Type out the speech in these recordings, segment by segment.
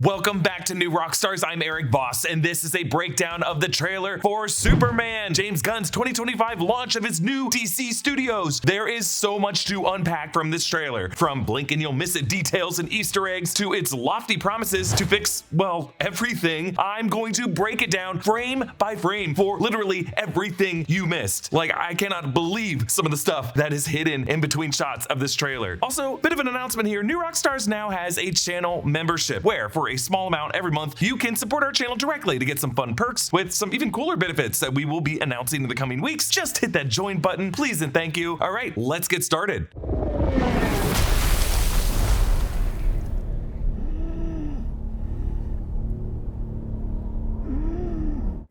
Welcome back to New Rockstars. I'm Erik Voss, and this is a breakdown of the trailer for Superman, James Gunn's 2025 launch of his new DC studios. There is so much to unpack from this trailer, from blink and you'll miss it details and Easter eggs to its lofty promises to fix, well, everything. I'm going to break it down frame by frame for literally everything you missed. Like, I cannot believe some of the stuff that is hidden in between shots of this trailer. Also, bit of an announcement here. New Rockstars now has a channel membership where, for a small amount every month, you can support our channel directly to get some fun perks with some even cooler benefits that we will be announcing in the coming weeks. Just hit that join button, please and thank you. All right, let's get started.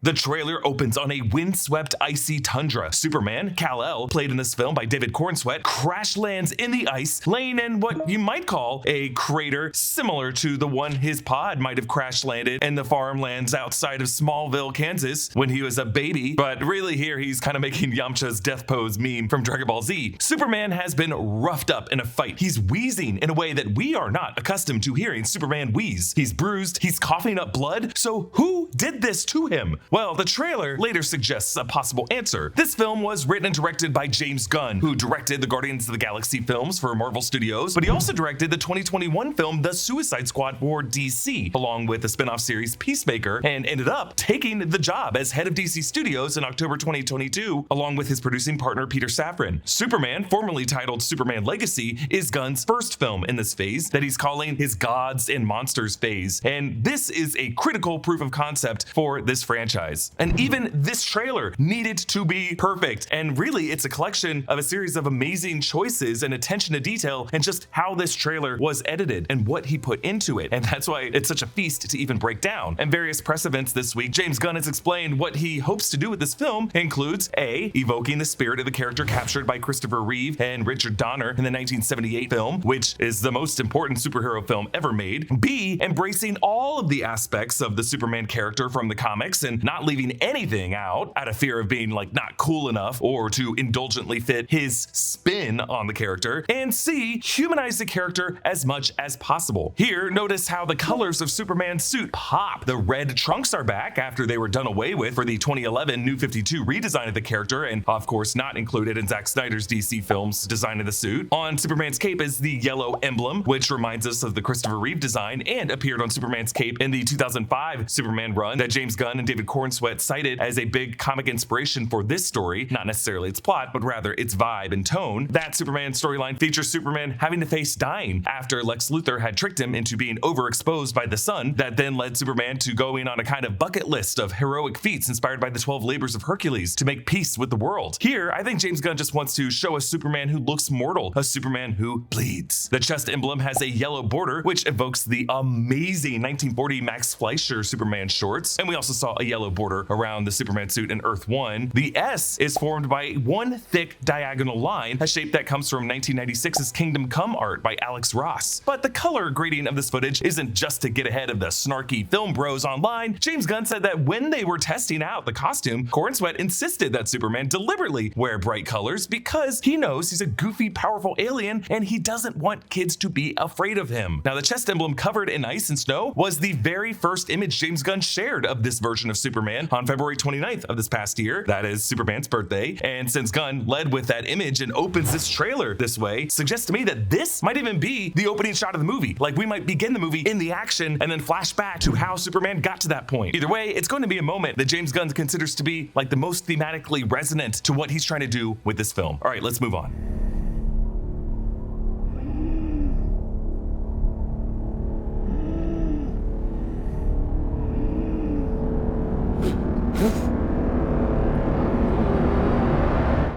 The trailer opens on a windswept, icy tundra. Superman, Kal-El, played in this film by David Corenswet, crash lands in the ice, laying in what you might call a crater similar to the one his pod might have crash landed in the farmlands outside of Smallville, Kansas when he was a baby. But really here he's kind of making Yamcha's death pose meme from Dragon Ball Z. Superman has been roughed up in a fight. He's wheezing in a way that we are not accustomed to hearing Superman wheeze. He's bruised, he's coughing up blood. So who did this to him? Well, the trailer later suggests a possible answer. This film was written and directed by James Gunn, who directed the Guardians of the Galaxy films for Marvel Studios, but he also directed the 2021 film The Suicide Squad for DC, along with the spin-off series Peacemaker, and ended up taking the job as head of DC Studios in October 2022, along with his producing partner Peter Safran. Superman, formerly titled Superman Legacy, is Gunn's first film in this phase that he's calling his Gods and Monsters phase, and this is a critical proof of concept for this franchise. And even this trailer needed to be perfect. And really, it's a collection of a series of amazing choices and attention to detail and just how this trailer was edited and what he put into it. And that's why it's such a feast to even break down. And various press events this week, James Gunn has explained what he hopes to do with this film includes A, evoking the spirit of the character captured by Christopher Reeve and Richard Donner in the 1978 film, which is the most important superhero film ever made. B, embracing all of the aspects of the Superman character from the comics and not leaving anything out of fear of being like not cool enough or to indulgently fit his spin on the character. And C, humanize the character as much as possible. Here, notice how the colors of Superman's suit pop. The red trunks are back after they were done away with for the 2011 New 52 redesign of the character, and of course not included in Zack Snyder's DC films design of the suit. On Superman's cape is the yellow emblem, which reminds us of the Christopher Reeve design and appeared on Superman's cape in the 2005 Superman run that James Gunn and David Corenswet cited as a big comic inspiration for this story, not necessarily its plot, but rather its vibe and tone. That Superman storyline features Superman having to face dying after Lex Luthor had tricked him into being overexposed by the sun, that then led Superman to going on a kind of bucket list of heroic feats inspired by the 12 labors of Hercules to make peace with the world. Here, I think James Gunn just wants to show a Superman who looks mortal, a Superman who bleeds. The chest emblem has a yellow border, which evokes the amazing 1940 Max Fleischer Superman shorts, and we also saw a yellow border around the Superman suit in Earth 1. The S is formed by one thick diagonal line, a shape that comes from 1996's Kingdom Come art by Alex Ross. But the color grading of this footage isn't just to get ahead of the snarky film bros online. James Gunn said that when they were testing out the costume, Corenswet insisted that Superman deliberately wear bright colors because he knows he's a goofy, powerful alien and he doesn't want kids to be afraid of him. Now, the chest emblem covered in ice and snow was the very first image James Gunn shared of this version of Superman on February 29th of this past year. That is Superman's birthday. And since Gunn led with that image and opens this trailer this way, suggests to me that this might even be the opening shot of the movie. Like, we might begin the movie in the action and then flash back to how Superman got to that point. Either way, it's going to be a moment that James Gunn considers to be like the most thematically resonant to what he's trying to do with this film. All right, let's move on.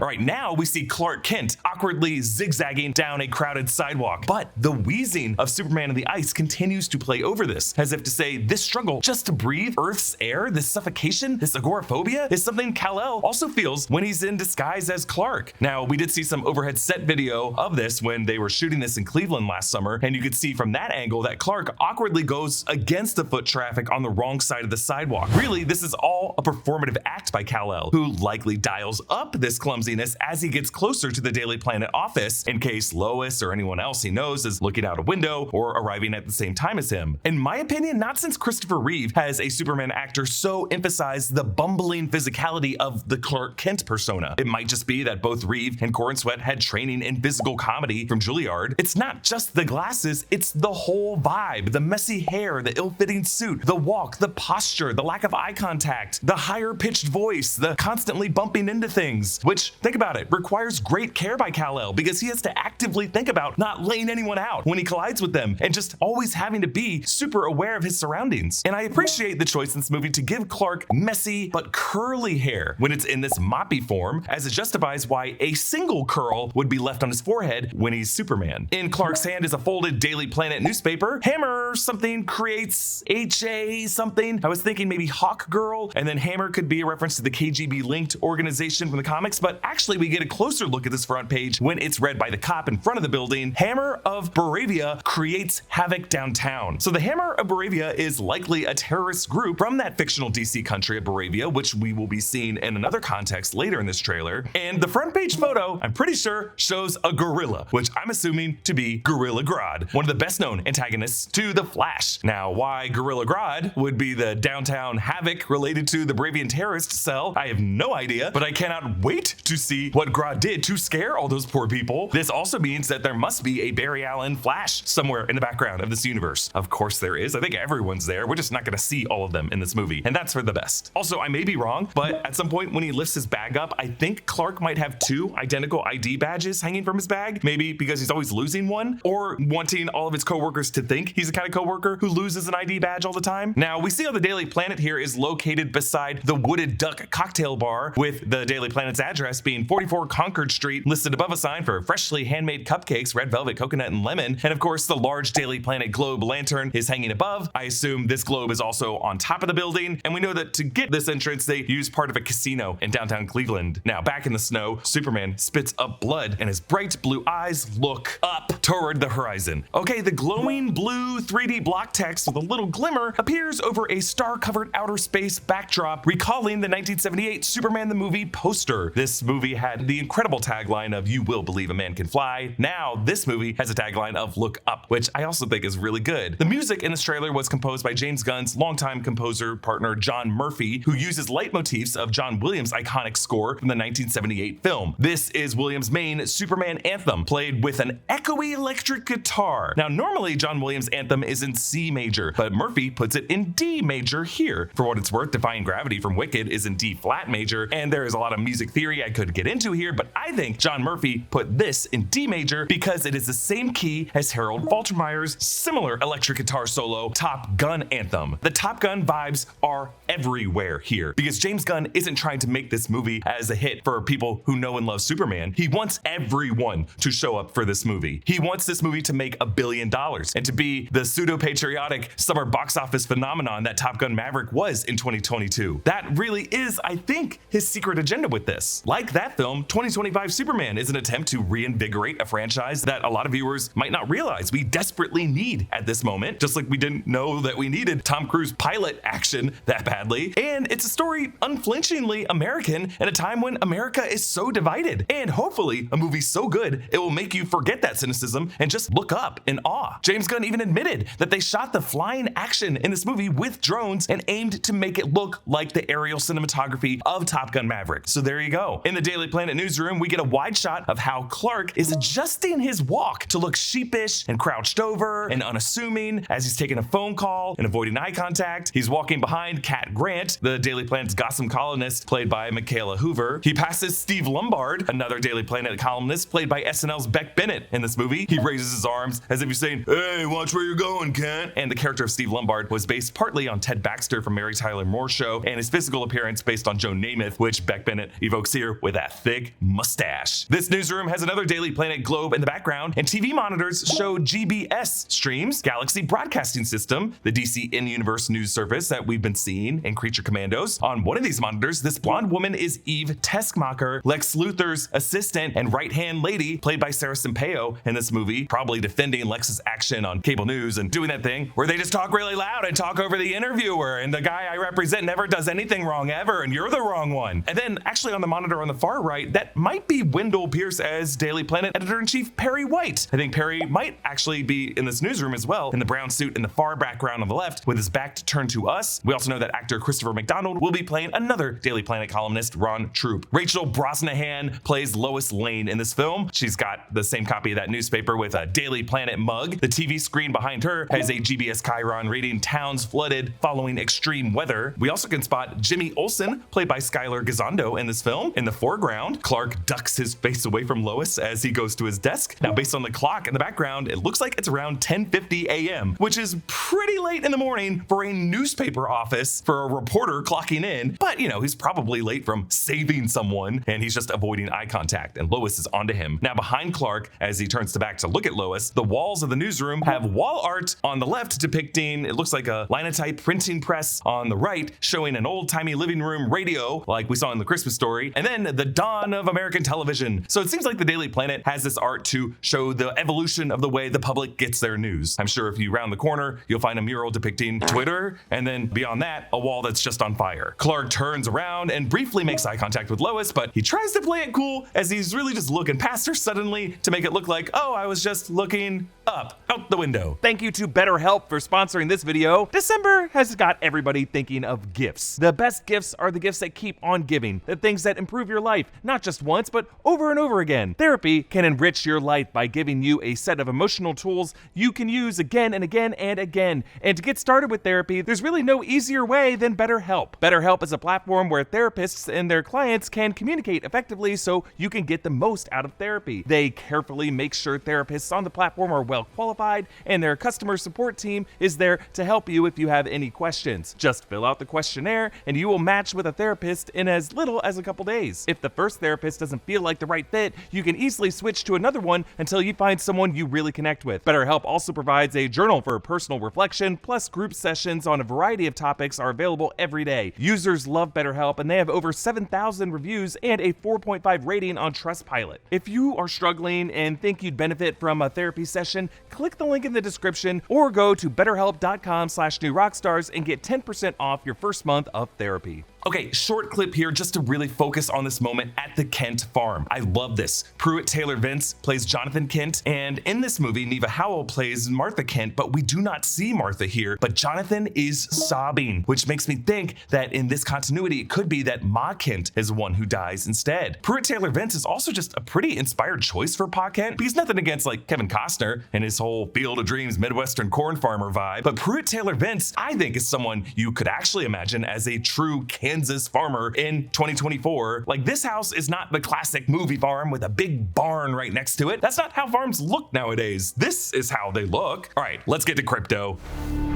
All right, now we see Clark Kent awkwardly zigzagging down a crowded sidewalk, but the wheezing of Superman in the ice continues to play over this, as if to say this struggle just to breathe Earth's air, this suffocation, this agoraphobia, is something Kal-El also feels when he's in disguise as Clark. Now, we did see some overhead set video of this when they were shooting this in Cleveland last summer, and you could see from that angle that Clark awkwardly goes against the foot traffic on the wrong side of the sidewalk. Really, this is all a performative act by Kal-El, who likely dials up this clumsiness as he gets closer to the Daily Planet office in case Lois or anyone else he knows is looking out a window or arriving at the same time as him. In my opinion, not since Christopher Reeve has a Superman actor so emphasized the bumbling physicality of the Clark Kent persona. It might just be that both Reeve and Corenswet had training in physical comedy from Juilliard. It's not just the glasses, it's the whole vibe, the messy hair, the ill-fitting suit, the walk, the posture, the lack of eye contact, the higher pitched voice, the constantly bumping into things, which, think about it, requires great care by Kal-El because he has to actively think about not laying anyone out when he collides with them and just always having to be super aware of his surroundings. And I appreciate the choice in this movie to give Clark messy but curly hair when it's in this moppy form, as it justifies why a single curl would be left on his forehead when he's Superman. In Clark's hand is a folded Daily Planet newspaper. Hammer something creates HA something. I was thinking maybe Hawk Girl, and then Hammer could be a reference to the KGB linked organization from the comics, but actually we get a closer look at this front page when it's read by the cop in front of the building. Hammer of Boravia creates havoc downtown. So the Hammer of Boravia is likely a terrorist group from that fictional DC country of Boravia, which we will be seeing in another context later in this trailer. And the front page photo, I'm pretty sure, shows a gorilla, which I'm assuming to be Gorilla Grodd, one of the best known antagonists to the Flash. Now, why Gorilla Grodd would be the downtown havoc related to the Boravian terrorist cell, I have no idea, but I cannot wait to see what Grodd did to scare all those poor people. This also means that there must be a Barry Allen Flash somewhere in the background of this universe. Of course there is. I think everyone's there. We're just not going to see all of them in this movie, and that's for the best. Also, I may be wrong, but at some point when he lifts his bag up, I think Clark might have two identical ID badges hanging from his bag, maybe because he's always losing one, or wanting all of his coworkers to think he's the kind of coworker who loses an ID badge all the time. Now, we see how the Daily Planet here is located beside the Wooded Duck cocktail bar, with the Daily Planet's address being 44 Concord Street, listed above a sign for freshly handmade cupcakes, red velvet, coconut, and lemon. And of course, the large Daily Planet globe lantern is hanging above. I assume this globe is also on top of the building, and we know that to get this entrance, they use part of a casino in downtown Cleveland. Now, back in the snow, Superman spits up blood, and his bright blue eyes look up toward the horizon. Okay, the glowing blue 3D block text with a little glimmer appears over a star-covered outer space backdrop, recalling the 1978 Superman the Movie poster. This movie had the incredible tagline of "You will believe a man can fly." Now, this movie has a tagline of "Look up," which I also think is really good. The music in this trailer was composed by James Gunn's longtime composer partner John Murphy, who uses leitmotifs of John Williams' iconic score from the 1978 film. This is Williams' main Superman anthem, played with an echoey electric guitar. Now, normally John Williams' anthem is in C major, but Murphy puts it in D major here. For what it's worth, Defying Gravity from Wicked is in D flat major, and there is a lot of music theory I could get into here, but I think John Murphy put this in D major because it is the same key as Harold Faltermeyer's similar electric guitar solo Top Gun anthem. The Top Gun vibes are everywhere here because James Gunn isn't trying to make this movie as a hit for people who know and love Superman. He wants everyone to show up for this movie. He wants this movie to make $1 billion and to be the pseudo-patriotic summer box office phenomenon that Top Gun Maverick was in 2022. That really is, I think, his secret agenda with this. Like that film, 2025 Superman is an attempt to reinvigorate a franchise that a lot of viewers might not realize we desperately need at this moment, just like we didn't know that we needed Tom Cruise pilot action that badly. And it's a story unflinchingly American at a time when America is so divided. And hopefully a movie so good it will make you forget that cynicism and just look up in awe. James Gunn even admitted that they shot the flying action in this movie with drones and aimed to make it look like the aerial cinematography of Top Gun Maverick. So there you go. In the Daily Planet newsroom, we get a wide shot of how Clark is adjusting his walk to look sheepish and crouched over and unassuming as he's taking a phone call and avoiding eye contact. He's walking behind Cat Grant, the Daily Planet's gossip columnist played by Michaela Hoover. He passes Steve Lombard, another Daily Planet columnist played by SNL's Beck Bennett in this movie. He raises his arms as if he's saying, "Hey, watch where you're going, Cat." And the character of Steve Lombard was based partly on Ted Baxter from Mary Tyler Moore Show, and his physical appearance based on Joe Namath, which Beck Bennett evokes here with that thick mustache. This newsroom has another Daily Planet globe in the background, and TV monitors show GBS streams, Galaxy Broadcasting System, the DC in-universe news service that we've been seeing in Creature Commandos. On one of these monitors, this blonde woman is Eve Teskmacher, Lex Luthor's assistant and right-hand lady, played by Sarah Sampaio in this movie, probably defending Lex's action on cable news and doing that thing where they just talk really loud and talk over the interviewer, and the guy I represent never does anything wrong ever, and you're the wrong one. And then actually on the monitor on the far right, right, that might be Wendell Pierce as Daily Planet editor-in-chief Perry White. I think Perry might actually be in this newsroom as well, in the brown suit in the far background on the left with his back turned to us. We also know that actor Christopher McDonald will be playing another Daily Planet columnist, Ron Troop. Rachel Brosnahan plays Lois Lane in this film. She's got the same copy of that newspaper with a Daily Planet mug. The TV screen behind her has a GBS Chiron reading towns flooded following extreme weather. We also can spot Jimmy Olsen, played by Skylar Gisondo in this film. In the foreground, Clark ducks his face away from Lois as he goes to his desk. Now, based on the clock in the background, it looks like it's around 10:50 a.m., which is pretty late in the morning for a newspaper office for a reporter clocking in. But, you know, he's probably late from saving someone and he's just avoiding eye contact, and Lois is onto him. Now, behind Clark, as he turns back to look at Lois, the walls of the newsroom have wall art on the left depicting, it looks like a linotype printing press on the right, showing an old-timey living room radio like we saw in the Christmas Story, and then the dawn of American television. So it seems like the Daily Planet has this art to show the evolution of the way the public gets their news. I'm sure if you round the corner, you'll find a mural depicting Twitter, and then beyond that, a wall that's just on fire. Clark turns around and briefly makes eye contact with Lois, but he tries to play it cool as he's really just looking past her suddenly to make it look like, oh, I was just looking up out the window. Thank you to BetterHelp for sponsoring this video. December has got everybody thinking of gifts. The best gifts are the gifts that keep on giving, the things that improve your life, not just once, but over and over again. Therapy can enrich your life by giving you a set of emotional tools you can use again and again and again. And to get started with therapy, there's really no easier way than BetterHelp. BetterHelp is a platform where therapists and their clients can communicate effectively so you can get the most out of therapy. They carefully make sure therapists on the platform are well qualified, and their customer support team is there to help you if you have any questions. Just fill out the questionnaire and you will match with a therapist in as little as a couple days. If the first therapist doesn't feel like the right fit, you can easily switch to another one until you find someone you really connect with. BetterHelp also provides a journal for personal reflection, plus group sessions on a variety of topics are available every day. Users love BetterHelp, and they have over 7,000 reviews and a 4.5 rating on Trustpilot. If you are struggling and think you'd benefit from a therapy session, click the link in the description or go to betterhelp.com/newrockstars and get 10% off your first month of therapy. Okay, short clip here just to really focus on this moment at the Kent farm. I love this. Pruitt Taylor Vince plays Jonathan Kent, and in this movie, Neva Howell plays Martha Kent, but we do not see Martha here, but Jonathan is sobbing, which makes me think that in this continuity, it could be that Ma Kent is the one who dies instead. Pruitt Taylor Vince is also just a pretty inspired choice for Pa Kent, because nothing against like Kevin Costner and his whole Field of Dreams Midwestern corn farmer vibe, but Pruitt Taylor Vince, I think, is someone you could actually imagine as a true Kansas farmer in 2024. Like, this house is not the classic movie farm with a big barn right next to it. That's not how farms look nowadays. This is how they look. All right, let's get to Krypto.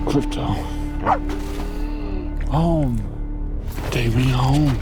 Krypto. Home. Take me home.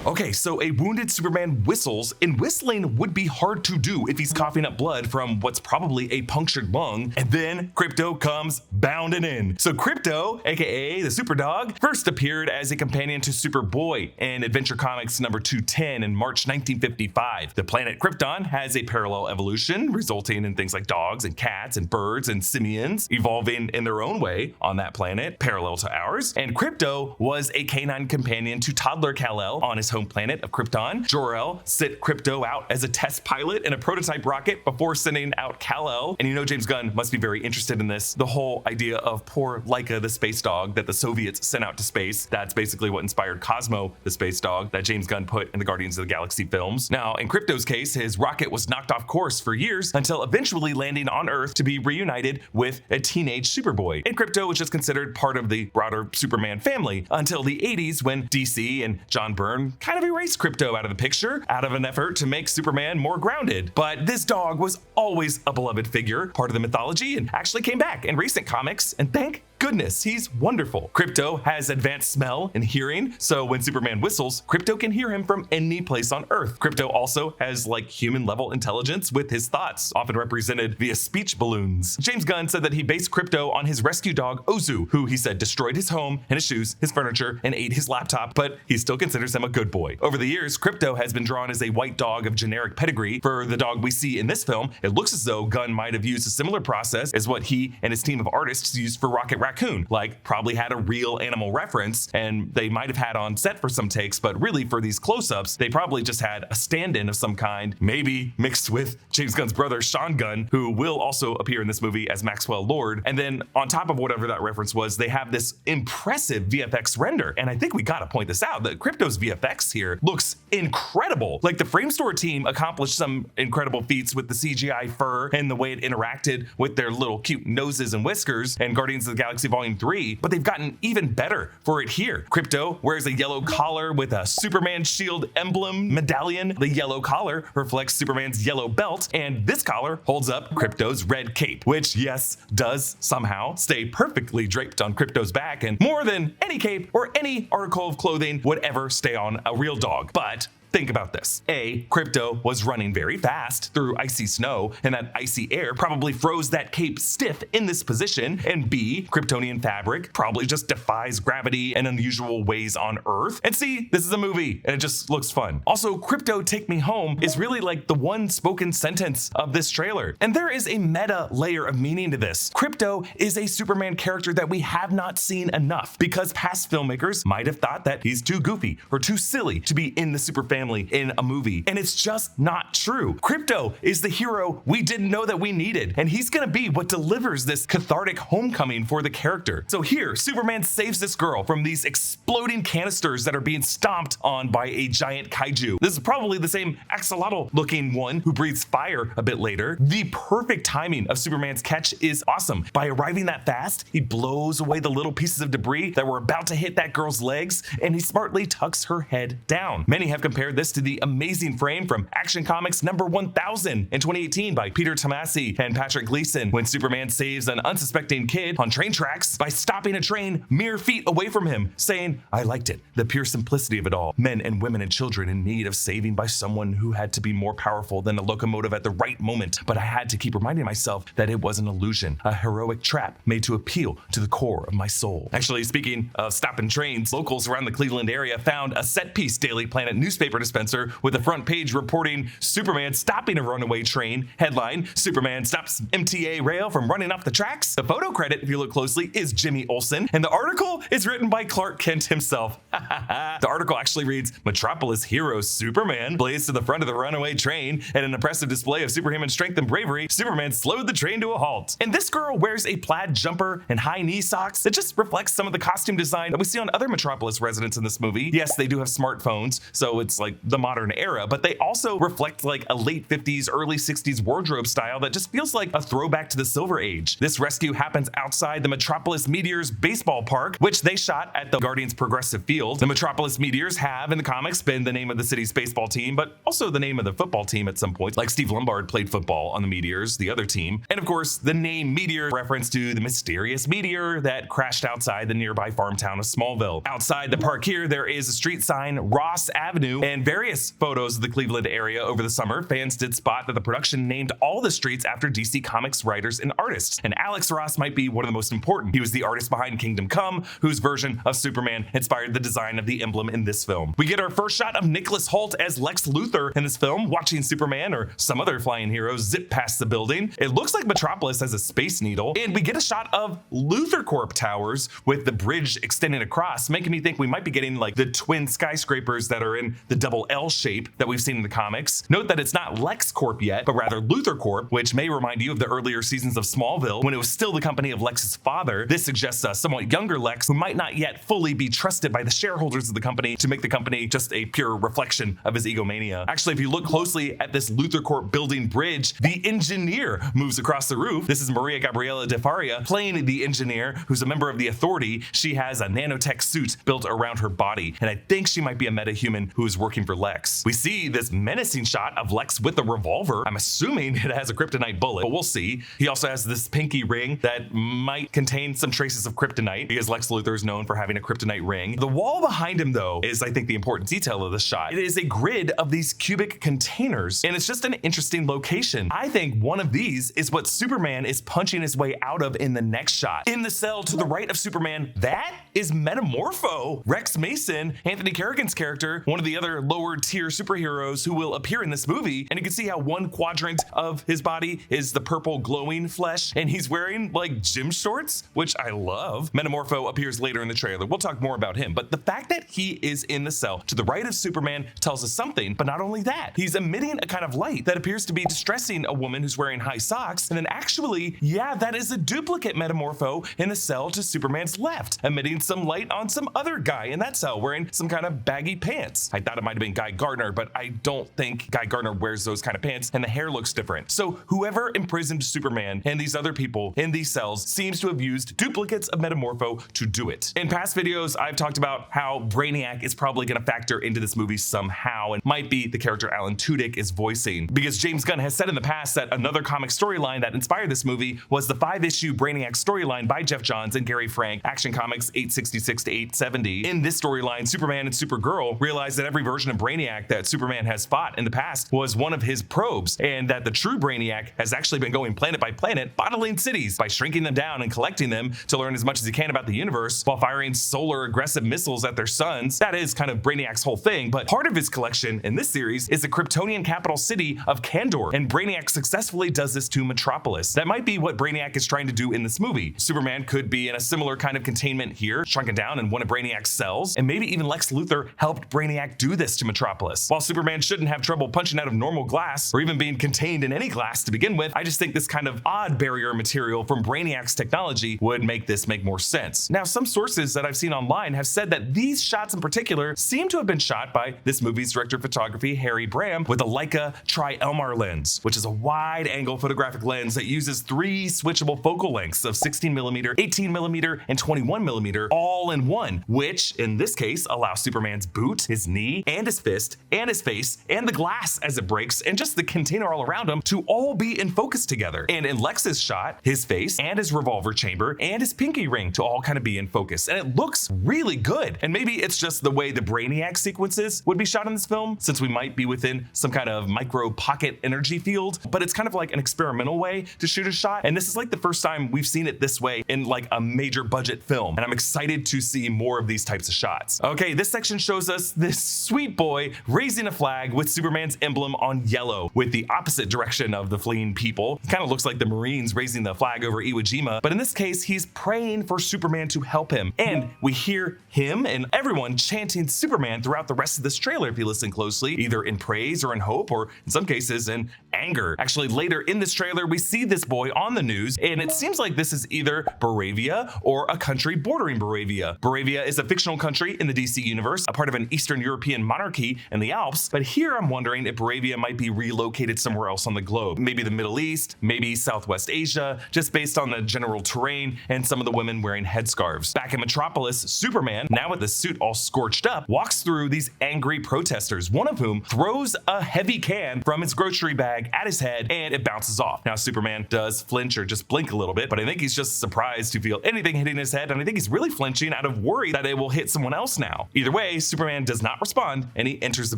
Okay, so a wounded Superman whistles, and whistling would be hard to do if he's coughing up blood from what's probably a punctured lung, and then Krypto comes bounding in. So Krypto, aka the Superdog, first appeared as a companion to Superboy in Adventure Comics number 210 in March 1955. The planet Krypton has a parallel evolution, resulting in things like dogs and cats and birds and simians evolving in their own way on that planet, parallel to ours. And Krypto was a canine companion to toddler Kal-El on his home planet of Krypton. Jor-El sent Krypto out as a test pilot in a prototype rocket before sending out Kal-El. And you know James Gunn must be very interested in this. The whole idea of poor Laika the space dog that the Soviets sent out to space. That's basically what inspired Cosmo the space dog that James Gunn put in the Guardians of the Galaxy films. Now, in Krypto's case, his rocket was knocked off course for years until eventually landing on Earth to be reunited with a teenage Superboy. And Krypto was just considered part of the broader Superman family until the 80s when DC and John Byrne kind of erased Krypto out of the picture out of an effort to make Superman more grounded. But this dog was always a beloved figure, part of the mythology, and actually came back in recent comics, and thank goodness, he's wonderful. Krypto has advanced smell and hearing, so when Superman whistles, Krypto can hear him from any place on Earth. Krypto also has like human level intelligence with his thoughts, often represented via speech balloons. James Gunn said that he based Krypto on his rescue dog Ozu, who he said destroyed his home and his shoes, his furniture, and ate his laptop, but he still considers him a good boy. Over the years, Krypto has been drawn as a white dog of generic pedigree. For the dog we see in this film, it looks as though Gunn might have used a similar process as what he and his team of artists used for Rocket raccoon, like probably had a real animal reference, and they might have had on set for some takes, but really for these close-ups, they probably just had a stand-in of some kind, maybe mixed with James Gunn's brother, Sean Gunn, who will also appear in this movie as Maxwell Lord. And then on top of whatever that reference was, they have this impressive VFX render. And I think we gotta point this out, that Krypto's VFX here looks incredible. Like the Framestore team accomplished some incredible feats with the CGI fur and the way it interacted with their little cute noses and whiskers and Guardians of the Galaxy Volume 3, but they've gotten even better for it here. Krypto wears a yellow collar with a Superman shield emblem medallion. The yellow collar reflects Superman's yellow belt, and this collar holds up Krypto's red cape, which, yes, does somehow stay perfectly draped on Krypto's back, and more than any cape or any article of clothing would ever stay on a real dog. But think about this. A, Krypto was running very fast through icy snow, and that icy air probably froze that cape stiff in this position. And B, Kryptonian fabric probably just defies gravity in unusual ways on Earth. And C, this is a movie, and it just looks fun. Also, Krypto Take Me Home is really like the one spoken sentence of this trailer. And there is a meta layer of meaning to this. Krypto is a Superman character that we have not seen enough, because past filmmakers might have thought that he's too goofy or too silly to be in the super family in a movie, and it's just not true. Krypto is the hero we didn't know that we needed, and he's gonna be what delivers this cathartic homecoming for the character. So here, Superman saves this girl from these exploding canisters that are being stomped on by a giant kaiju. This is probably the same axolotl looking one who breathes fire a bit later. The perfect timing of Superman's catch is awesome. By arriving that fast, he blows away the little pieces of debris that were about to hit that girl's legs, and he smartly tucks her head down. Many have compared this to the amazing frame from Action Comics number 1000 in 2018 by Peter Tomasi and Patrick Gleason, when Superman saves an unsuspecting kid on train tracks by stopping a train mere feet away from him, saying, "I liked it, the pure simplicity of it all. Men and women and children in need of saving by someone who had to be more powerful than a locomotive at the right moment, but I had to keep reminding myself that it was an illusion, a heroic trap made to appeal to the core of my soul." Actually, speaking of stopping trains, locals around the Cleveland area found a set-piece Daily Planet newspaper dispenser with a front page reporting Superman stopping a runaway train. Headline, Superman stops MTA rail from running off the tracks. The photo credit, if you look closely, is Jimmy Olsen, and the article is written by Clark Kent himself. The article actually reads, Metropolis hero Superman blazed to the front of the runaway train. In an impressive display of superhuman strength and bravery, Superman slowed the train to a halt. And this girl wears a plaid jumper and high knee socks that just reflects some of the costume design that we see on other Metropolis residents in this movie. Yes, they do have smartphones, so it's like the modern era, but they also reflect like a late 50s, early 60s wardrobe style that just feels like a throwback to the Silver Age. This rescue happens outside the Metropolis Meteors baseball park, which they shot at the Guardians Progressive Field. The Metropolis Meteors have in the comics been the name of the city's baseball team, but also the name of the football team at some point, like Steve Lombard played football on the Meteors, the other team. And of course, the name Meteor reference to the mysterious meteor that crashed outside the nearby farm town of Smallville. Outside the park here, there is a street sign, Ross Avenue, and various photos of the Cleveland area over the summer. Fans did spot that the production named all the streets after DC Comics writers and artists, and Alex Ross might be one of the most important. He was the artist behind Kingdom Come, whose version of Superman inspired the design of the emblem in this film. We get our first shot of Nicholas Hoult as Lex Luthor in this film, watching Superman or some other flying hero zip past the building. It looks like Metropolis has a space needle, and we get a shot of Luthor Corp towers with the bridge extending across, making me think we might be getting like the twin skyscrapers that are in the double L shape that we've seen in the comics. Note that it's not Lex Corp yet, but rather Luthor Corp, which may remind you of the earlier seasons of Smallville when it was still the company of Lex's father. This suggests a somewhat younger Lex who might not yet fully be trusted by the shareholders of the company to make the company just a pure reflection of his egomania. Actually, if you look closely at this Luthor Corp building bridge, the engineer moves across the roof. This is Maria Gabriela De Faria playing the engineer, who's a member of the Authority. She has a nanotech suit built around her body, and I think she might be a metahuman who is working for Lex. We see this menacing shot of Lex with a revolver. I'm assuming it has a kryptonite bullet, but we'll see. He also has this pinky ring that might contain some traces of kryptonite, because Lex Luthor is known for having a kryptonite ring. The wall behind him, though, is I think the important detail of this shot. It is a grid of these cubic containers, and it's just an interesting location. I think one of these is what Superman is punching his way out of in the next shot. In the cell to the right of Superman, that is Metamorpho. Rex Mason, Anthony Carrigan's character, one of the other lower tier superheroes who will appear in this movie, and you can see how one quadrant of his body is the purple glowing flesh, and he's wearing like gym shorts, which I love. Metamorpho appears later in the trailer. We'll talk more about him, but the fact that he is in the cell to the right of Superman tells us something, but not only that, he's emitting a kind of light that appears to be distressing a woman who's wearing high socks, and then actually, yeah, that is a duplicate Metamorpho in the cell to Superman's left, emitting some light on some other guy in that cell wearing some kind of baggy pants. I thought it might have been Guy Gardner, but I don't think Guy Gardner wears those kind of pants, and the hair looks different. So whoever imprisoned Superman and these other people in these cells seems to have used duplicates of Metamorpho to do it. In past videos, I've talked about how Brainiac is probably going to factor into this movie somehow and might be the character Alan Tudyk is voicing, because James Gunn has said in the past that another comic storyline that inspired this movie was the 5-issue Brainiac storyline by Jeff Johns and Gary Frank, Action Comics 866 to 870. In this storyline, Superman and Supergirl realize that every version of Brainiac that Superman has fought in the past was one of his probes, and that the true Brainiac has actually been going planet by planet, bottling cities by shrinking them down and collecting them to learn as much as he can about the universe while firing solar aggressive missiles at their suns. That is kind of Brainiac's whole thing, but part of his collection in this series is the Kryptonian capital city of Kandor, and Brainiac successfully does this to Metropolis. That might be what Brainiac is trying to do in this movie. Superman could be in a similar kind of containment here, shrunken down in one of Brainiac's cells, and maybe even Lex Luthor helped Brainiac do this to Metropolis. While Superman shouldn't have trouble punching out of normal glass or even being contained in any glass to begin with, I just think this kind of odd barrier material from Brainiac's technology would make this make more sense. Now, some sources that I've seen online have said that these shots in particular seem to have been shot by this movie's director of photography, Harry Bram, with a Leica Tri-Elmar lens, which is a wide-angle photographic lens that uses 3 switchable focal lengths of 16mm, 18mm, and 21mm all in one, which in this case allows Superman's boot, his knee, and his fist, and his face, and the glass as it breaks, and just the container all around him to all be in focus together. And in Lex's shot, his face and his revolver chamber and his pinky ring to all kind of be in focus. And it looks really good. And maybe it's just the way the Brainiac sequences would be shot in this film, since we might be within some kind of micro pocket energy field, but it's kind of like an experimental way to shoot a shot. And this is like the first time we've seen it this way in like a major budget film. And I'm excited to see more of these types of shots. Okay, this section shows us this sweet boy raising a flag with Superman's emblem on yellow with the opposite direction of the fleeing people. It kind of looks like the Marines raising the flag over Iwo Jima, but in this case, he's praying for Superman to help him. And we hear him and everyone chanting Superman throughout the rest of this trailer if you listen closely, either in praise or in hope, or in some cases in anger. Actually, later in this trailer, we see this boy on the news, and it seems like this is either Boravia or a country bordering Boravia. Boravia is a fictional country in the DC universe, a part of an Eastern European monarchy in the Alps, but here I'm wondering if Boravia might be relocated somewhere else on the globe. Maybe the Middle East, maybe Southwest Asia, just based on the general terrain and some of the women wearing headscarves. Back in Metropolis, Superman, now with the suit all scorched up, walks through these angry protesters, one of whom throws a heavy can from his grocery bag at his head and it bounces off. Now Superman does flinch or just blink a little bit, but I think he's just surprised to feel anything hitting his head, and I think he's really flinching out of worry that it will hit someone else now. Either way, Superman does not respond and he enters the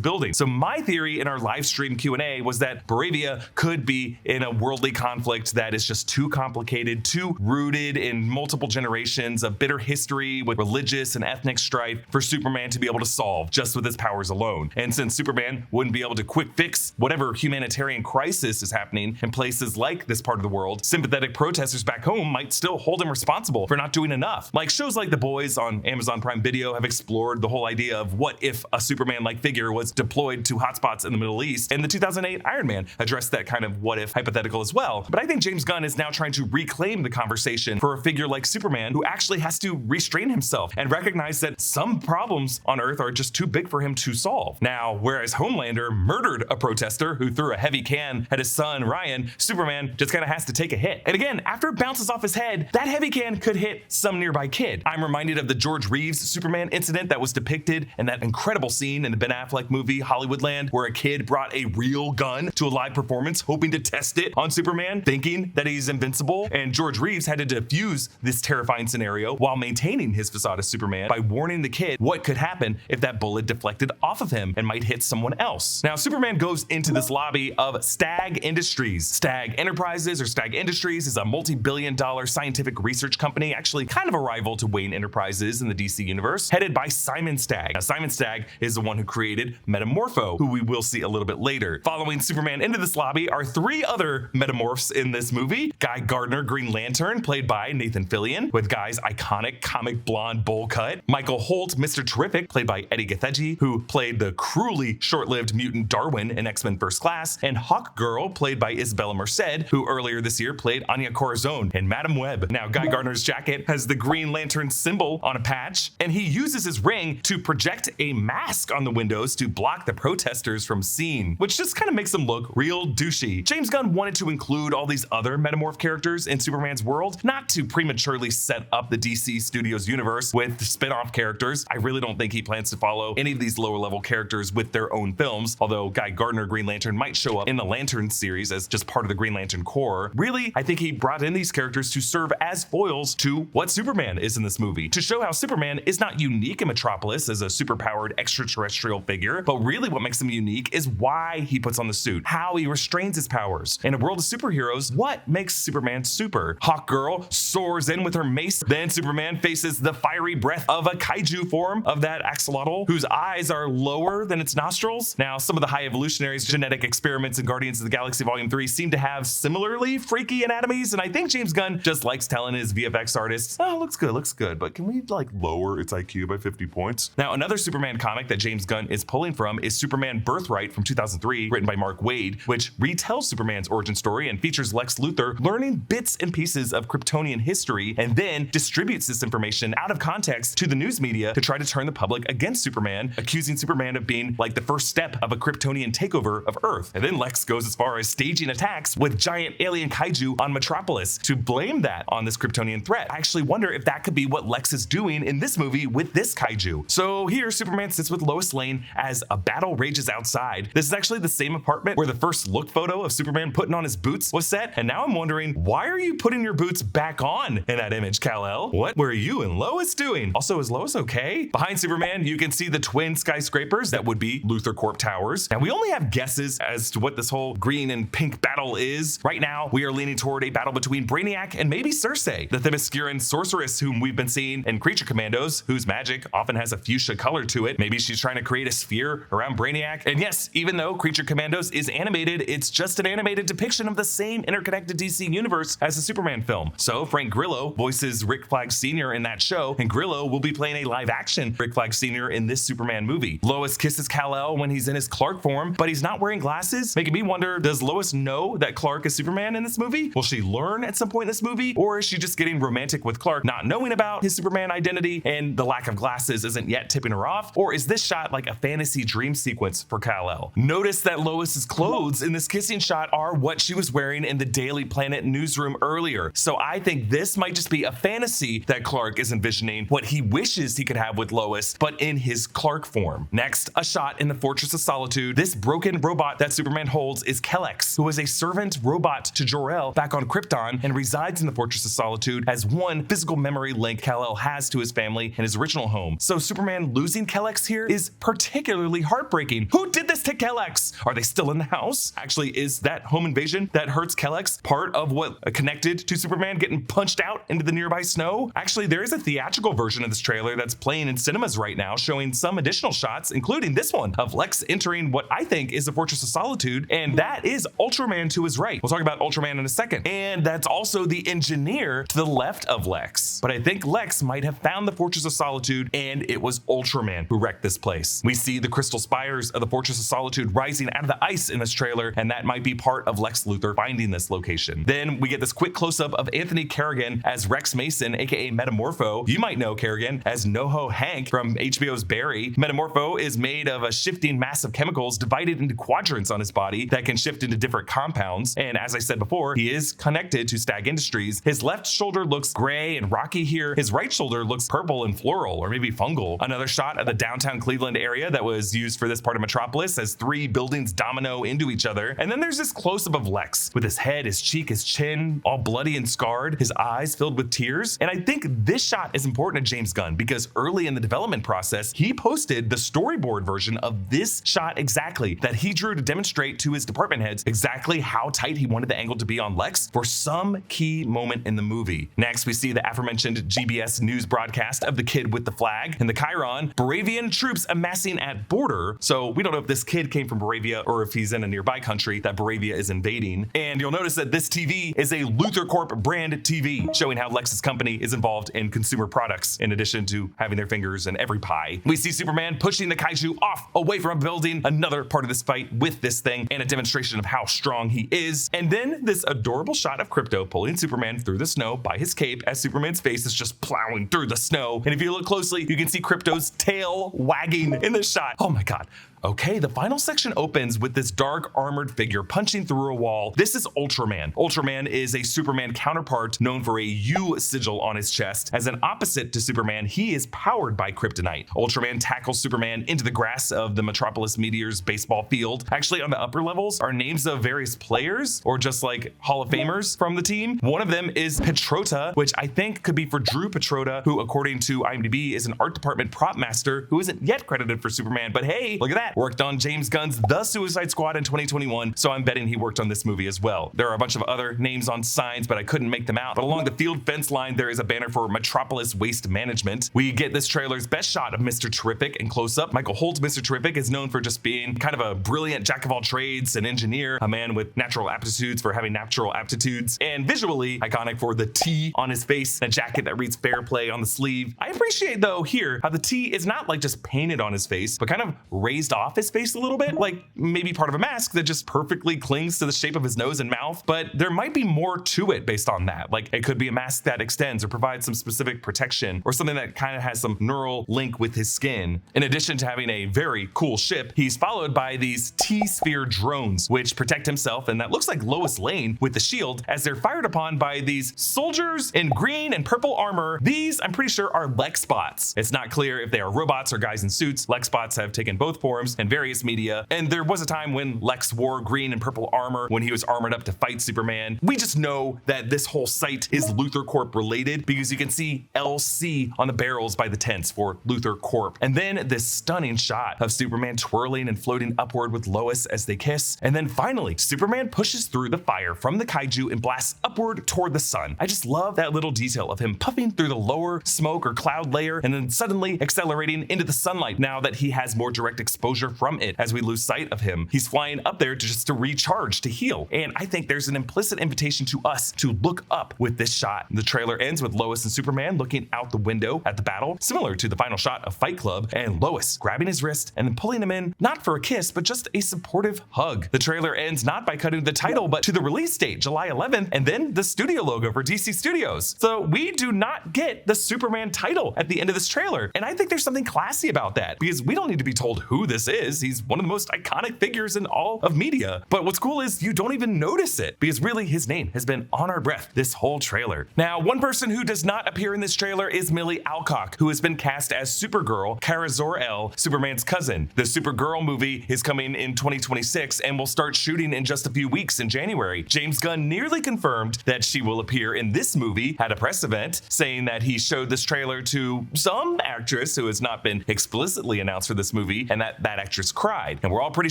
building. So my theory in our live stream Q&A was that Boravia could be in a worldly conflict that is just too complicated, too rooted in multiple generations of bitter history with religious and ethnic strife for Superman to be able to solve just with his powers alone. And since Superman wouldn't be able to quick fix whatever humanitarian crisis is happening in places like this part of the world, sympathetic protesters back home might still hold him responsible for not doing enough. Like shows like The Boys on Amazon Prime Video have explored the whole idea of what if a Superman-like figure was deployed to hotspots in the Middle East, and the 2008 Iron Man addressed that kind of what if hypothetical as well. But I think James Gunn is now trying to reclaim the conversation for a figure like Superman who actually has to restrain himself and recognize that some problems on Earth are just too big for him to solve. Now, whereas Homelander murdered a protester who threw a heavy can at his son Ryan, Superman just kind of has to take a hit. And again, after it bounces off his head, that heavy can could hit some nearby kid. I'm reminded of the George Reeves Superman incident that was depicted in that incredible scene in the Ben Affleck movie Hollywoodland, where a kid brought a real gun to a live performance hoping to test it on Superman, thinking that he's invincible, and George Reeves had to defuse this terrifying scenario while maintaining his facade as Superman by warning the kid what could happen if that bullet deflected off of him and might hit someone else. Now Superman goes into this lobby of Stag Industries. Stag Enterprises or Stag Industries is a multi-billion-dollar scientific research company, actually kind of a rival to Wayne Enterprises in the DC universe, headed by Simon Stagg. Now, Simon Stagg is the one one who created Metamorpho, who we will see a little bit later. Following Superman into this lobby are 3 other Metamorphs in this movie. Guy Gardner, Green Lantern, played by Nathan Fillion, with Guy's iconic comic blonde bowl cut. Michael Hoult, Mr. Terrific, played by Eddie Gathegi, who played the cruelly short-lived mutant Darwin in X-Men First Class, and Hawkgirl, played by Isabella Merced, who earlier this year played Anya Corazon in Madam Web. Now, Guy Gardner's jacket has the Green Lantern symbol on a patch, and he uses his ring to project a mask on the windows to block the protesters from seeing, which just kind of makes him look real douchey. James Gunn wanted to include all these other Metamorph characters in Superman's world, not to prematurely set up the DC Studios universe with spin-off characters. I really don't think he plans to follow any of these lower level characters with their own films, although Guy Gardner Green Lantern might show up in the Lantern series as just part of the Green Lantern Corps. Really, I think he brought in these characters to serve as foils to what Superman is in this movie, to show how Superman is not unique in Metropolis as a superpowered extraterrestrial figure, but really what makes him unique is why he puts on the suit, how he restrains his powers. In a world of superheroes, what makes Superman super? Hawkgirl soars in with her mace, then Superman faces the fiery breath of a kaiju form of that axolotl, whose eyes are lower than its nostrils. Now, some of the High Evolutionaries' genetic experiments in Guardians of the Galaxy Volume 3 seem to have similarly freaky anatomies, and I think James Gunn just likes telling his VFX artists, oh, looks good, but can we like lower its IQ by 50 points? Now, another Superman comic that James Gunn is pulling from is Superman Birthright from 2003, written by Mark Waid, which retells Superman's origin story and features Lex Luthor learning bits and pieces of Kryptonian history and then distributes this information out of context to the news media to try to turn the public against Superman, accusing Superman of being like the first step of a Kryptonian takeover of Earth. And then Lex goes as far as staging attacks with giant alien kaiju on Metropolis to blame that on this Kryptonian threat. I actually wonder if that could be what Lex is doing in this movie with this kaiju. So here, Superman sits with Lois Lane as a battle rages outside. This is actually the same apartment where the first look photo of Superman putting on his boots was set, and now I'm wondering, why are you putting your boots back on in that image, Kal-El? What were you and Lois doing? Also, is Lois okay? Behind Superman, you can see the twin skyscrapers that would be Luthor Corp towers. And we only have guesses as to what this whole green and pink battle is. Right now, we are leaning toward a battle between Brainiac and maybe Circe, the Themysciran sorceress whom we've been seeing in Creature Commandos, whose magic often has a fuchsia color to it. Maybe she's trying to create a sphere around Brainiac. And yes, even though Creature Commandos is animated, it's just an animated depiction of the same interconnected DC universe as the Superman film. So Frank Grillo voices Rick Flag Sr. in that show, and Grillo will be playing a live-action Rick Flag Sr. in this Superman movie. Lois kisses Kal-El when he's in his Clark form, but he's not wearing glasses, making me wonder, does Lois know that Clark is Superman in this movie? Will she learn at some point in this movie, or is she just getting romantic with Clark, not knowing about his Superman identity, and the lack of glasses isn't yet tipping her off? Or is this shot like a fantasy dream sequence for Kal-El? Notice that Lois's clothes in this kissing shot are what she was wearing in the Daily Planet newsroom earlier. So I think this might just be a fantasy that Clark is envisioning what he wishes he could have with Lois, but in his Clark form. Next, a shot in the Fortress of Solitude. This broken robot that Superman holds is Kelex, who is a servant robot to Jor-El back on Krypton and resides in the Fortress of Solitude as one physical memory link Kal-El has to his family in his original home. So Superman losing Kelex here is particularly heartbreaking. Who did this to Kelex? Are they still in the house? Actually, is that home invasion that hurts Kelex part of what connected to Superman getting punched out into the nearby snow? Actually, there is a theatrical version of this trailer that's playing in cinemas right now, showing some additional shots, including this one of Lex entering what I think is the Fortress of Solitude, and that is Ultraman to his right. We'll talk about Ultraman in a second. And that's also the engineer to the left of Lex. But I think Lex might have found the Fortress of Solitude, and it was Ultraman who wrecked this place. We see the crystal spires of the Fortress of Solitude rising out of the ice in this trailer, and that might be part of Lex Luthor finding this location. Then we get this quick close-up of Anthony Kerrigan as Rex Mason, aka Metamorpho. You might know Kerrigan as NoHo Hank from HBO's Barry. Metamorpho is made of a shifting mass of chemicals divided into quadrants on his body that can shift into different compounds. And as I said before, he is connected to Stag Industries. His left shoulder looks gray and rocky here. His right shoulder looks purple and floral, or maybe fungal. Another shot of the downtown Cleveland area that was used for this part of Metropolis as 3 buildings domino into each other. And then there's this close-up of Lex with his head, his cheek, his chin, all bloody and scarred, his eyes filled with tears. And I think this shot is important to James Gunn because early in the development process, he posted the storyboard version of this shot exactly that he drew to demonstrate to his department heads exactly how tight he wanted the angle to be on Lex for some key moment in the movie. Next, we see the aforementioned GBS news broadcast of the kid with the flag. In the Chiron, Boravian troops amassing at border. So we don't know if this kid came from Boravia or if he's in a nearby country that Boravia is invading. And you'll notice that this TV is a Luthor Corp brand TV, showing how Lex's company is involved in consumer products in addition to having their fingers in every pie. We see Superman pushing the Kaiju off away from a building, another part of this fight with this thing, and a demonstration of how strong he is. And then this adorable shot of Krypto pulling Superman through the snow by his cape as Superman's face is just plowing through the snow. And if you look closely, you can see Krypto's tail wagging in the shot. Oh my God. Okay, the final section opens with this dark armored figure punching through a wall. This is Ultraman. Ultraman is a Superman counterpart known for a U sigil on his chest. As an opposite to Superman, he is powered by kryptonite. Ultraman tackles Superman into the grass of the Metropolis Meteors baseball field. Actually, on the upper levels are names of various players or just like Hall of Famers from the team. One of them is Petrota, which I think could be for Drew Petrota, who according to IMDb is an art department prop master who isn't yet credited for Superman, but hey, look at that. Worked on James Gunn's The Suicide Squad in 2021, so I'm betting he worked on this movie as well. There are a bunch of other names on signs, but I couldn't make them out. But along the field fence line, there is a banner for Metropolis Waste Management. We get this trailer's best shot of Mr. Terrific in close-up. Michael Hoult, Mr. Terrific, is known for just being kind of a brilliant jack of all trades, an engineer, a man with natural aptitudes for having natural aptitudes, and visually iconic for the T on his face, a jacket that reads fair play on the sleeve. I appreciate though here how the T is not like just painted on his face, but kind of raised off his face a little bit, like maybe part of a mask that just perfectly clings to the shape of his nose and mouth. But there might be more to it based on that. Like it could be a mask that extends or provides some specific protection or something that kind of has some neural link with his skin. In addition to having a very cool ship, he's followed by these T-sphere drones, which protect himself, and that looks like Lois Lane with the shield as they're fired upon by these soldiers in green and purple armor. These, I'm pretty sure, are Lex bots. It's not clear if they are robots or guys in suits. Lex bots have taken both forms in various media, and there was a time when Lex wore green and purple armor when he was armored up to fight Superman. We just know that this whole site is Luthor Corp related because you can see LC on the barrels by the tents for Luthor Corp. And then this stunning shot of Superman twirling and floating upward with Lois as they kiss. And then finally, Superman pushes through the fire from the Kaiju and blasts upward toward the sun. I just love that little detail of him puffing through the lower smoke or cloud layer and then suddenly accelerating into the sunlight now that he has more direct exposure from it. As we lose sight of him, he's flying up there to recharge, to heal. And I think there's an implicit invitation to us to look up with this shot. The trailer ends with Lois and Superman looking out the window at the battle, similar to the final shot of Fight Club, and Lois grabbing his wrist and then pulling him in, not for a kiss, but just a supportive hug. The trailer ends not by cutting the title, but to the release date, July 11th, and then the studio logo for DC Studios. So we do not get the Superman title at the end of this trailer. And I think there's something classy about that because we don't need to be told who this is. He's one of the most iconic figures in all of media. But what's cool is you don't even notice it because really his name has been on our breath this whole trailer. Now, one person who does not appear in this trailer is Millie Alcock, who has been cast as Supergirl, Kara Zor-El, Superman's cousin. The Supergirl movie is coming in 2026 and will start shooting in just a few weeks in January. James Gunn nearly confirmed that she will appear in this movie at a press event, saying that he showed this trailer to some actress who has not been explicitly announced for this movie, and that actress cried. And we're all pretty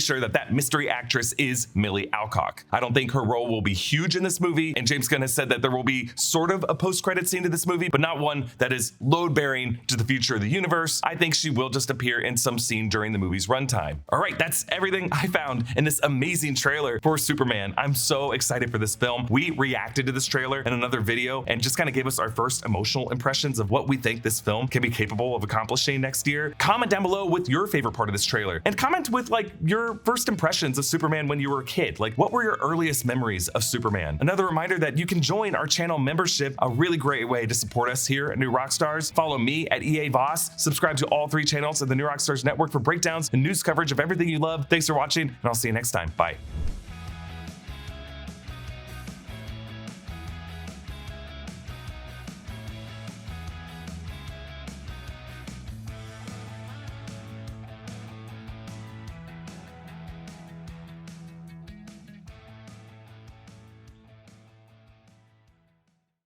sure that mystery actress is Millie Alcock. I don't think her role will be huge in this movie, and James Gunn has said that there will be sort of a post-credit scene to this movie, but not one that is load-bearing to the future of the universe. I think she will just appear in some scene during the movie's runtime. All right, that's everything I found in this amazing trailer for Superman. I'm so excited for this film. We reacted to this trailer in another video and just kind of gave us our first emotional impressions of what we think this film can be capable of accomplishing next year. Comment down below with your favorite part of this trailer, and comment with like your first impressions of Superman when you were a kid. Like, what were your earliest memories of Superman? Another reminder that you can join our channel membership, a really great way to support us here at New Rockstars. Follow me at EA Voss. Subscribe to all 3 channels of the New Rockstars network for breakdowns and news coverage of everything you love. Thanks for watching, and I'll see you next time. Bye.